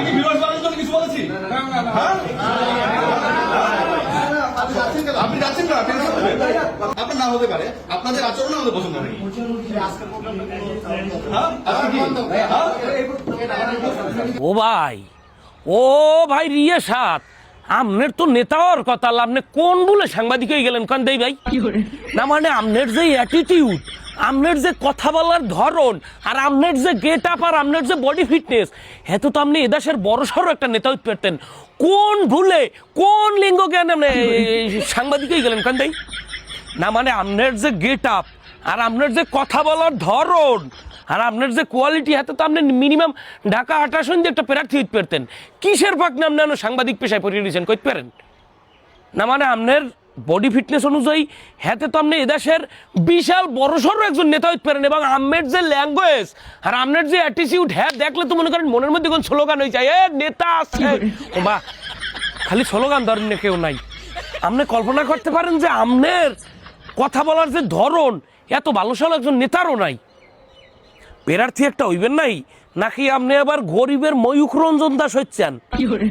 কি ভিউয়ার্স বাড়ানোর জন্য কিছু বলেছি? হ্যাঁ? আপনি যাচ্ছেন না? আপনার না হতে পারে, আপনাদের আচরণ আমাদের পছন্দ নেই। ও ভাই রিয়াসাত, আমনের তো নেতার কথা, আপনি কোন বলে সাংবাদিক হয়ে গেলেন কান দেই ভাই? না মানে আমনের যে অ্যাটিটিউড, আমনের যে কথা বলার ধরন, আর আমনের যে গেট আপ, আর আমনের যে বডি ফিটনেস, এত তো আপনি এদেশের বড় সড়ো একটা নেতা হইতে পারতেন। কোন ভুলে, কোন লিঙ্গ জ্ঞান আপনি সাংবাদিক হয়ে গেলেন কান দেই? না মানে আমনের যে গেট আপ, আর আপনার যে কথা বলার ধরন, আর আপনার যে কোয়ালিটি, হাতে তো আপনি মিনিমাম ঢাকা 28 দিয়ে একটা প্রার্থী হইতে পারতেন। কিসের ফাঁক নাম নেন সাংবাদিক পেশায় পরিয়ে দিয়েছেন কইতে পারেন? না মানে আপনার বডি ফিটনেস অনুযায়ী হাতে তো আপনি এদেশের বিশাল বড়সড় একজন নেতা হইতে পারেন। এবং আপনার যে ল্যাঙ্গুয়েজ আর আপনার যে অ্যাটিটিউড, হ্যাঁ দেখলে তো মনে করেন মনের মধ্যে কোন স্লোগান হয়ে যায়, এ নেতা আছে বা খালি স্লোগান ধরেন না কেউ নাই। আপনি কল্পনা করতে পারেন যে আপনার কথা বলার যে ধরন, এত ভালোসাল একজন নেতারও নাই। প্রার্থী একটা হইবেন নাই নাকি আপনি আবার গরিবের ময়ূখ রঞ্জন দাস হচ্ছেন?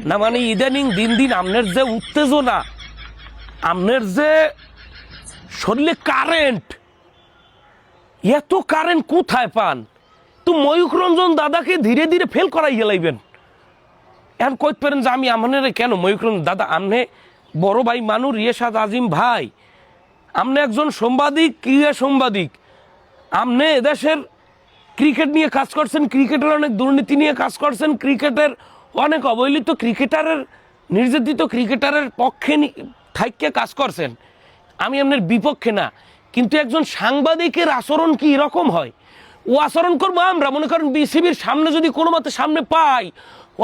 না মানে ইদানিং দিন দিন আপনার যে উত্তেজনা, আপনার যে শরীরে কারেন্ট, এত কারেন্ট কোথায় পান? তো ময়ূখ রঞ্জন দাদাকে ধীরে ধীরে ফেল করাই গেলাইবেন। এখন কইতে পারেন যে আমি আমনের কেন ময়ূখ রঞ্জন দাদা, আমনে বড় ভাই মানুষ রিয়াসাত আজিম ভাই, আপনি একজন সাংবাদিক, ক্রীড়া সাংবাদিক, আপনি এদেশের ক্রিকেট নিয়ে কাজ করছেন, ক্রিকেটের অনেক দুর্নীতি নিয়ে কাজ করছেন, ক্রিকেটের অনেক অবহেলিত ক্রিকেটারের, নির্যাতিত ক্রিকেটারের পক্ষে থাইকে কাজ করছেন। আমি আপনার বিপক্ষে না, কিন্তু একজন সাংবাদিকের আচরণ কি এরকম হয়? ও আচরণ করবো আমরা, মনে করেন বিসিবির সামনে যদি কোনো মতে সামনে পাই,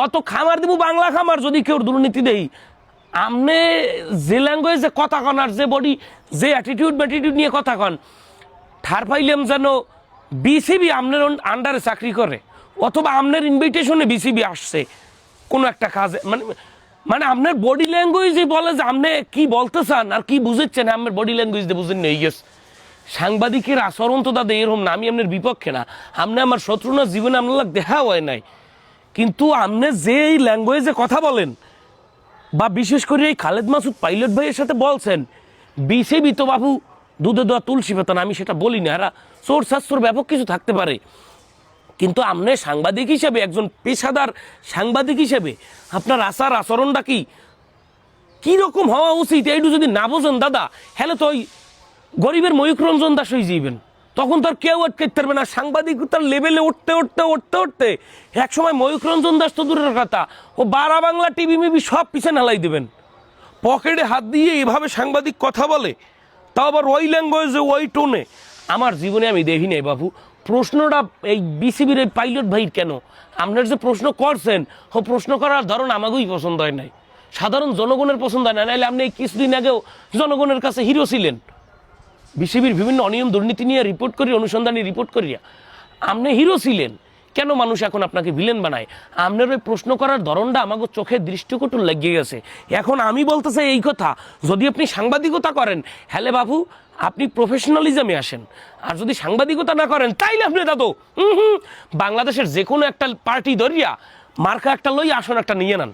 অত খামার দিব, বাংলা খামার যদি কেউ দুর্নীতি দেই। আপনি যে ল্যাঙ্গুয়েজে কথা কন, আর যে বডি, যে অ্যাটিটিউড নিয়ে কথা কন, ঠার পাইলাম যেন বিসিবি আপনার আন্ডারে চাকরি করে, অথবা আপনার ইনভিটেশনে বিসিবি আসছে কোনো একটা কাজে। মানে আপনার বডি ল্যাঙ্গুয়েজই বলে যে আপনি কি বলতে চান আর কি বুঝেছেন, আপনার বডি ল্যাঙ্গুয়েজ দিয়ে বুঝেন নেই গেছে। সাংবাদিকের আচরণ তো দাদা এরকম না। আমি আপনার বিপক্ষে না, আপনি আমার শত্রু না, জীবনে আপনার দেখা হয় নাই, কিন্তু আপনি যে এই ল্যাঙ্গুয়েজে কথা বলেন, বা বিশেষ করে এই খালেদ মাসুদ পাইলট ভাইয়ের সাথে বলছেন, বিসিবি তো বাবু দুধে দেওয়া তুলসী পাতা না, আমি সেটা বলি না, এরা চোর শাস্ত্র ব্যাপক কিছু থাকতে পারে, কিন্তু আপনি সাংবাদিক হিসেবে, একজন পেশাদার সাংবাদিক হিসেবে আপনার আচার আচরণটা কীরকম হওয়া উচিত, এইটু যদি না বোঝেন দাদা, হ্যালে তো ওই গরিবের ময়ূখ রঞ্জন দাস হয়ে যাইবেন। তখন তো আর কেউ আটকাইতে পারবে না। সাংবাদিকতার লেভেলে উঠতে উঠতে উঠতে উঠতে একসময় ময়ূখ রঞ্জন দাস তো দূরের কথা, ও বারা বাংলা টিভি মিবি সব পিছনে হেলাই দেবেন। পকেটে হাত দিয়ে এভাবে সাংবাদিক কথা বলে, তাও আবার ওই ল্যাঙ্গুয়েজে, ওই টোনে, আমার জীবনে আমি দেখি নাই বাবু। প্রশ্নটা এই বিসিবির এই পাইলট ভাইয়ের কেন আপনার যে প্রশ্ন করছেন, ও প্রশ্ন করার ধরন আমাকেই পছন্দ হয় নাই, সাধারণ জনগণের পছন্দ হয় না। নাহলে আপনি কিছুদিন আগেও জনগণের কাছে হিরো ছিলেন, বিসিবির বিভিন্ন অনিয়ম দুর্নীতি নিয়ে রিপোর্ট করি, অনুসন্ধানী রিপোর্ট করিয়া আপনি হিরো ছিলেন। কেন মানুষ এখন আপনাকে ভিলেন বানায়? আপনার ওই প্রশ্ন করার ধরনটা আমাকে চোখে দৃষ্টিকটু লাগিয়ে গেছে। এখন আমি বলতে চাই এই কথা, যদি আপনি সাংবাদিকতা করেন, হ্যালে বাবু আপনি প্রফেশনালিজমে আসেন। আর যদি সাংবাদিকতা না করেন, তাইলে আপনি দাদু বাংলাদেশের যে কোনো একটা পার্টি ধরিয়া মার্কা একটা লই আসন একটা নিয়ে নেন।